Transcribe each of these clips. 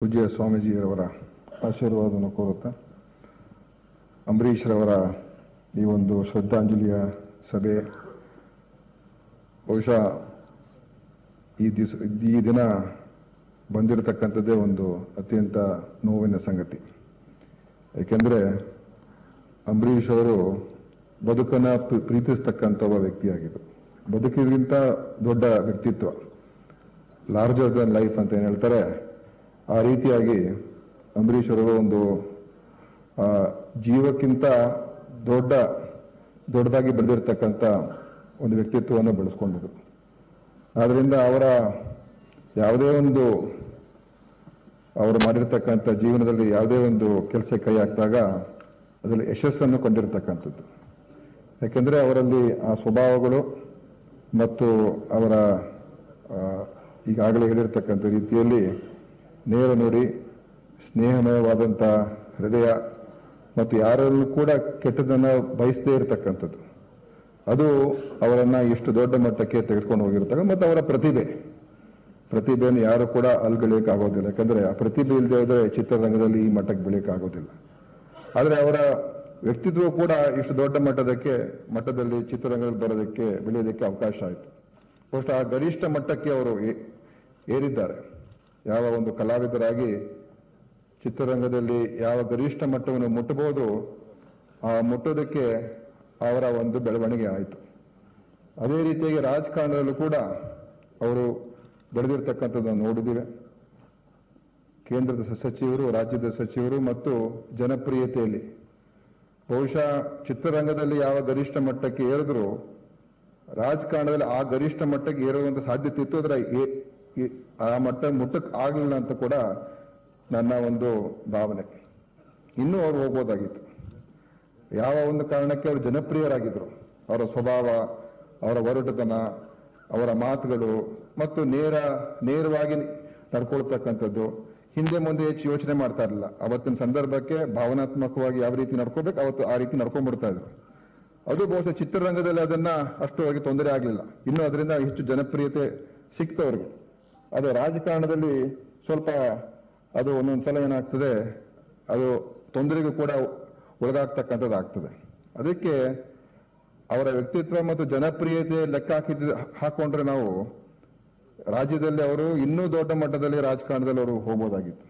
ಪೂಜ್ಯ ಸ್ವಾಮೀಜಿಯವರ ಆಶೀರ್ವಾದವನ್ನು ಕೋರುತ್ತಾ ಅಂಬರೀಷ್ ರವರ ಈ ಒಂದು ಶ್ರದ್ಧಾಂಜಲಿಯ ಸಭೆ ಬಹುಶಃ ಈ ದಿನ ಬಂದಿರತಕ್ಕಂಥದ್ದೇ ಒಂದು ಅತ್ಯಂತ ನೋವಿನ ಸಂಗತಿ. ಏಕೆಂದರೆ ಅಂಬರೀಷ್ ಅವರು ಬದುಕನ್ನು ಪ್ರೀತಿಸ್ತಕ್ಕಂಥ ಒಬ್ಬ ವ್ಯಕ್ತಿಯಾಗಿದ್ದರು. ಬದುಕಿಗಿಂತ ದೊಡ್ಡ ವ್ಯಕ್ತಿತ್ವ, ಲಾರ್ಜರ್ ದನ್ ಲೈಫ್ ಅಂತ ಏನು ಹೇಳ್ತಾರೆ, ಆ ರೀತಿಯಾಗಿ ಅಂಬರೀಷ್ ಅವರು ಒಂದು ಜೀವಕ್ಕಿಂತ ದೊಡ್ಡದಾಗಿ ಬೆಳೆದಿರ್ತಕ್ಕಂಥ ಒಂದು ವ್ಯಕ್ತಿತ್ವವನ್ನು ಬೆಳೆಸ್ಕೊಂಡಿದ್ರು. ಆದ್ದರಿಂದ ಯಾವುದೇ ಒಂದು ಅವರು ಮಾಡಿರ್ತಕ್ಕಂಥ ಜೀವನದಲ್ಲಿ ಯಾವುದೇ ಒಂದು ಕೆಲಸ ಕೈ ಹಾಕಿದಾಗ ಅದರಲ್ಲಿ ಯಶಸ್ಸನ್ನು ಕೊಂಡಿರ್ತಕ್ಕಂಥದ್ದು. ಯಾಕೆಂದರೆ ಅವರಲ್ಲಿ ಆ ಸ್ವಭಾವಗಳು ಮತ್ತು ಅವರ ಈಗಾಗಲೇ ಹೇಳಿರ್ತಕ್ಕಂಥ ರೀತಿಯಲ್ಲಿ ನೇರ ನುಡಿ, ಸ್ನೇಹಮಯವಾದಂಥ ಹೃದಯ ಮತ್ತು ಯಾರಲ್ಲೂ ಕೂಡ ಕೆಟ್ಟದನ್ನು ಬಯಸದೇ ಇರತಕ್ಕಂಥದ್ದು, ಅದು ಅವರನ್ನು ಇಷ್ಟು ದೊಡ್ಡ ಮಟ್ಟಕ್ಕೆ ತೆಗೆದುಕೊಂಡು ಹೋಗಿರ್ತಕ್ಕ. ಮತ್ತು ಅವರ ಪ್ರತಿಭೆಯನ್ನು ಯಾರು ಕೂಡ ಅಲ್ಗಳೆಯೋಕ್ಕಾಗೋದಿಲ್ಲ. ಯಾಕಂದರೆ ಆ ಪ್ರತಿಭೆ ಇಲ್ಲದೆ ಹೋದರೆ ಚಿತ್ರರಂಗದಲ್ಲಿ ಈ ಮಟ್ಟಕ್ಕೆ ಬೆಳೆಯೋಕ್ಕಾಗೋದಿಲ್ಲ. ಆದರೆ ಅವರ ವ್ಯಕ್ತಿತ್ವ ಕೂಡ ಇಷ್ಟು ದೊಡ್ಡ ಮಟ್ಟದಲ್ಲಿ ಚಿತ್ರರಂಗದಲ್ಲಿ ಬೆಳೆಯೋದಕ್ಕೆ ಅವಕಾಶ ಆಯಿತು. ಬಹುಶಃ ಆ ಗರಿಷ್ಠ ಮಟ್ಟಕ್ಕೆ ಅವರು ಏರಿದ್ದಾರೆ. ಯಾವ ಒಂದು ಕಲಾವಿದರಾಗಿ ಚಿತ್ರರಂಗದಲ್ಲಿ ಯಾವ ಗರಿಷ್ಠ ಮಟ್ಟವನ್ನು ಮುಟ್ಟಬಹುದು, ಆ ಮುಟ್ಟೋದಕ್ಕೆ ಅವರ ಒಂದು ಬೆಳವಣಿಗೆ ಆಯಿತು. ಅದೇ ರೀತಿಯಾಗಿ ರಾಜಕಾರಣದಲ್ಲೂ ಕೂಡ ಅವರು ಬೆಳೆದಿರ್ತಕ್ಕಂಥದ್ದನ್ನು ನೋಡಿದ್ದೀವಿ. ಕೇಂದ್ರದ ಸಚಿವರು, ರಾಜ್ಯದ ಸಚಿವರು ಮತ್ತು ಜನಪ್ರಿಯತೆಯಲ್ಲಿ ಬಹುಶಃ ಚಿತ್ರರಂಗದಲ್ಲಿ ಯಾವ ಗರಿಷ್ಠ ಮಟ್ಟಕ್ಕೆ ಏರಿದ್ರು, ರಾಜಕಾರಣದಲ್ಲಿ ಆ ಗರಿಷ್ಠ ಮಟ್ಟಕ್ಕೆ ಏರುವಂಥ ಸಾಧ್ಯತೆ ಇತ್ತು. ಅದರ ಆ ಮುಟ್ಟಕ್ಕೆ ಆಗಲಿಲ್ಲ ಅಂತ ಕೂಡ ನನ್ನ ಒಂದು ಭಾವನೆ. ಇನ್ನೂ ಅವರು ಹೋಗ್ಬೋದಾಗಿತ್ತು. ಯಾವ ಒಂದು ಕಾರಣಕ್ಕೆ ಅವರು ಜನಪ್ರಿಯರಾಗಿದ್ದರು, ಅವರ ಸ್ವಭಾವ, ಅವರ ಒರಟುತನ, ಅವರ ಮಾತುಗಳು ಮತ್ತು ನೇರವಾಗಿ ನಡ್ಕೊಳ್ತಕ್ಕಂಥದ್ದು, ಹಿಂದೆ ಮುಂದೆ ಹೆಚ್ಚು ಯೋಚನೆ ಮಾಡ್ತಾ ಇರಲಿಲ್ಲ. ಅವತ್ತಿನ ಸಂದರ್ಭಕ್ಕೆ ಭಾವನಾತ್ಮಕವಾಗಿ ಯಾವ ರೀತಿ ನಡ್ಕೋಬೇಕು ಅವತ್ತು ಆ ರೀತಿ ನಡ್ಕೊಂಡ್ಬಿಡ್ತಾ ಇದ್ರು. ಅದು ಬಹುಶಃ ಚಿತ್ರರಂಗದಲ್ಲಿ ಅದನ್ನ ಅಷ್ಟು ತೊಂದರೆ ಆಗಲಿಲ್ಲ. ಇನ್ನೂ ಅದರಿಂದ ಹೆಚ್ಚು ಜನಪ್ರಿಯತೆ ಸಿಕ್ತವ್ರಿಗೆ. ಅದು ರಾಜಕಾರಣದಲ್ಲಿ ಸ್ವಲ್ಪ ಅದು ಒಂದೊಂದ್ಸಲ ಏನಾಗ್ತದೆ, ಅದು ತೊಂದರೆಗೂ ಕೂಡ ಒಳಗಾಗ್ತಕ್ಕಂಥದ್ದು ಆಗ್ತದೆ. ಅದಕ್ಕೆ ಅವರ ವ್ಯಕ್ತಿತ್ವ ಮತ್ತು ಜನಪ್ರಿಯತೆ ಲೆಕ್ಕ ಹಾಕೊಂಡ್ರೆ ನಾವು ರಾಜ್ಯದಲ್ಲಿ ಅವರು ಇನ್ನೂ ದೊಡ್ಡ ಮಟ್ಟದಲ್ಲಿ ರಾಜಕಾರಣದಲ್ಲಿ ಅವರು ಹೋಗ್ಬೋದಾಗಿತ್ತು.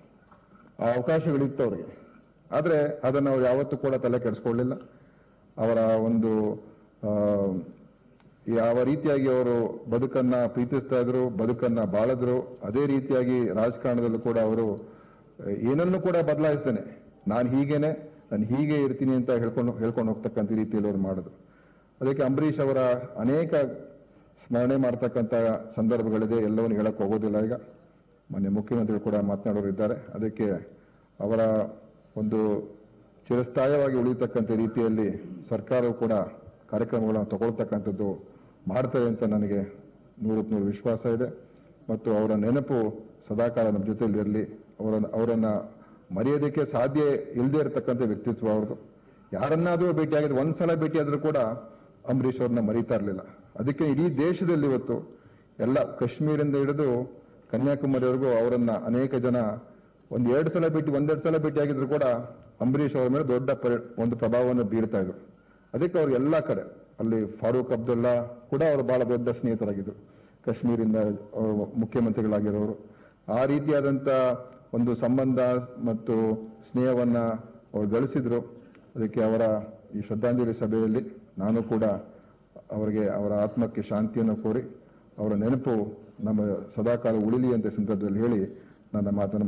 ಆ ಅವಕಾಶಗಳಿತ್ತು ಅವರಿಗೆ. ಆದರೆ ಅದನ್ನು ಅವ್ರು ಯಾವತ್ತೂ ಕೂಡ ತಲೆ ಕೆಡಿಸ್ಕೊಳ್ಳಿಲ್ಲ. ಅವರ ಒಂದು ಯಾವ ರೀತಿಯಾಗಿ ಅವರು ಬದುಕನ್ನ ಪ್ರೀತಿಸ್ತಾ ಇದ್ರು, ಬದುಕನ್ನ ಬಾಳಿದ್ರು, ಅದೇ ರೀತಿಯಾಗಿ ರಾಜಕಾರಣದಲ್ಲೂ ಕೂಡ ಅವರು ಏನನ್ನು ಕೂಡ ಬದಲಾಯಿಸ್ತೇನೆ, ನಾನು ಹೀಗೆ ಇರ್ತೀನಿ ಅಂತ ಹೇಳ್ಕೊಂಡು ಹೋಗ್ತಕ್ಕಂಥ ರೀತಿಯಲ್ಲಿ ಅವರು ಮಾಡಿದ್ರು. ಅದಕ್ಕೆ ಅಂಬರೀಷ್ ಅವರ ಅನೇಕ ಸ್ಮರಣೆ ಮಾಡ್ತಕ್ಕಂಥ ಸಂದರ್ಭಗಳಿದೆ. ಎಲ್ಲವನ್ನು ಹೇಳಕ್ಕೆ ಹೋಗೋದಿಲ್ಲ. ಈಗ ಮಾನ್ಯ ಮುಖ್ಯಮಂತ್ರಿಗಳು ಕೂಡ ಮಾತನಾಡೋರು ಇದ್ದಾರೆ. ಅದಕ್ಕೆ ಅವರ ಒಂದು ಚಿರಸ್ಥಾಯವಾಗಿ ಉಳಿತಕ್ಕಂಥ ರೀತಿಯಲ್ಲಿ ಸರ್ಕಾರವು ಕೂಡ ಕಾರ್ಯಕ್ರಮಗಳನ್ನು ತಗೊಳ್ತಕ್ಕಂಥದ್ದು ಮಾಡ್ತಾರೆ ಅಂತ ನನಗೆ 100% ವಿಶ್ವಾಸ ಇದೆ. ಮತ್ತು ಅವರ ನೆನಪು ಸದಾಕಾಲ ನಮ್ಮ ಜೊತೆಯಲ್ಲಿ ಇರಲಿ. ಅವರನ್ನು ಮರೆಯೋದಕ್ಕೆ ಸಾಧ್ಯ ಇಲ್ಲದೆ ಇರತಕ್ಕಂಥ ವ್ಯಕ್ತಿತ್ವ ಅವ್ರದ್ದು. ಯಾರನ್ನಾದರೂ ಭೇಟಿಯಾಗಿದ್ದು, ಒಂದ್ಸಲ ಭೇಟಿಯಾದರೂ ಕೂಡ ಅಂಬರೀಷ್ ಅವ್ರನ್ನ ಮರೀತಾ ಇರಲಿಲ್ಲ. ಅದಕ್ಕೆ ಇಡೀ ದೇಶದಲ್ಲಿ ಇವತ್ತು ಎಲ್ಲ ಕಾಶ್ಮೀರಿಂದ ಹಿಡಿದು ಕನ್ಯಾಕುಮಾರಿವರೆಗೂ ಅವರನ್ನ ಅನೇಕ ಜನ ಒಂದೆರಡು ಸಲ ಭೇಟಿಯಾಗಿದ್ರು ಕೂಡ ಅಂಬರೀಷ್ ಅವರ ಮೇಲೆ ದೊಡ್ಡ ಒಂದು ಪ್ರಭಾವವನ್ನು ಬೀರ್ತಾ ಇದ್ರು. ಅದಕ್ಕೆ ಅವ್ರು ಎಲ್ಲ ಕಡೆ, ಅಲ್ಲಿ ಫಾರೂಕ್ ಅಬ್ದುಲ್ಲಾ ಕೂಡ ಅವರು ಬಹಳ ದೊಡ್ಡ ಸ್ನೇಹಿತರಾಗಿದ್ರು, ಕಾಶ್ಮೀರಿಂದ ಮುಖ್ಯಮಂತ್ರಿಗಳಾಗಿರೋರು. ಆ ರೀತಿಯಾದಂಥ ಒಂದು ಸಂಬಂಧ ಮತ್ತು ಸ್ನೇಹವನ್ನು ಅವರು ಗಳಿಸಿದ್ರು. ಅದಕ್ಕೆ ಅವರ ಈ ಶ್ರದ್ಧಾಂಜಲಿ ಸಭೆಯಲ್ಲಿ ನಾನು ಕೂಡ ಅವರಿಗೆ ಅವರ ಆತ್ಮಕ್ಕೆ ಶಾಂತಿಯನ್ನು ಕೋರಿ ಅವರ ನೆನಪು ನಮ್ಮ ಸದಾಕಾಲ ಉಳಿಲಿ ಅಂತ ಸಂದರ್ಭದಲ್ಲಿ ಹೇಳಿ ನನ್ನ ಮಾತನ್ನು